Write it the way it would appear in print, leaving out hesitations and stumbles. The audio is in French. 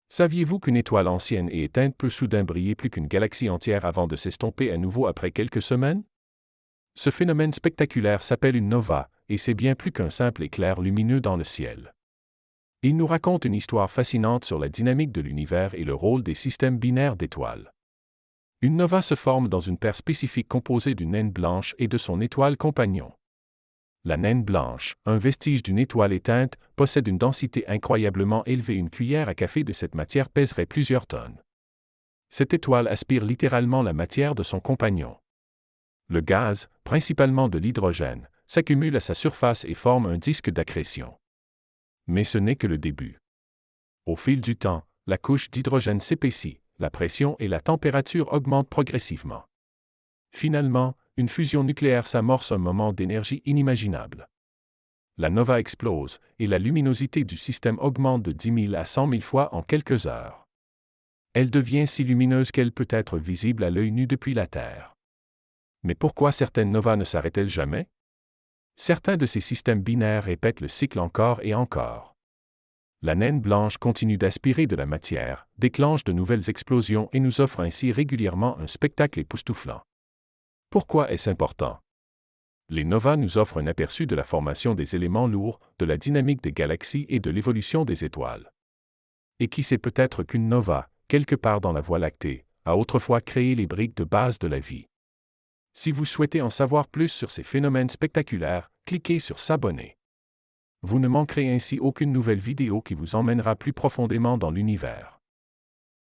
Saviez-vous qu'une étoile ancienne et éteinte peut soudain briller plus qu'une galaxie entière avant de s'estomper à nouveau après quelques semaines? Ce phénomène spectaculaire s'appelle une nova, et c'est bien plus qu'un simple éclair lumineux dans le ciel. Il nous raconte une histoire fascinante sur la dynamique de l'univers et le rôle des systèmes binaires d'étoiles. Une nova se forme dans une paire spécifique composée d'une naine blanche et de son étoile compagnon. La naine blanche, un vestige d'une étoile éteinte, possède une densité incroyablement élevée. Une cuillère à café de cette matière pèserait plusieurs tonnes. Cette étoile aspire littéralement la matière de son compagnon. Le gaz, principalement de l'hydrogène, s'accumule à sa surface et forme un disque d'accrétion. Mais ce n'est que le début. Au fil du temps, la couche d'hydrogène s'épaissit, la pression et la température augmentent progressivement. Finalement, une fusion nucléaire s'amorce, un moment d'énergie inimaginable. La nova explose, et la luminosité du système augmente de 10 000 à 100 000 fois en quelques heures. Elle devient si lumineuse qu'elle peut être visible à l'œil nu depuis la Terre. Mais pourquoi certaines novas ne s'arrêtent-elles jamais? Certains de ces systèmes binaires répètent le cycle encore et encore. La naine blanche continue d'aspirer de la matière, déclenche de nouvelles explosions et nous offre ainsi régulièrement un spectacle époustouflant. Pourquoi est-ce important? Les novas nous offrent un aperçu de la formation des éléments lourds, de la dynamique des galaxies et de l'évolution des étoiles. Et qui sait, peut-être qu'une nova, quelque part dans la Voie lactée, a autrefois créé les briques de base de la vie. Si vous souhaitez en savoir plus sur ces phénomènes spectaculaires, cliquez sur s'abonner. Vous ne manquerez ainsi aucune nouvelle vidéo qui vous emmènera plus profondément dans l'univers.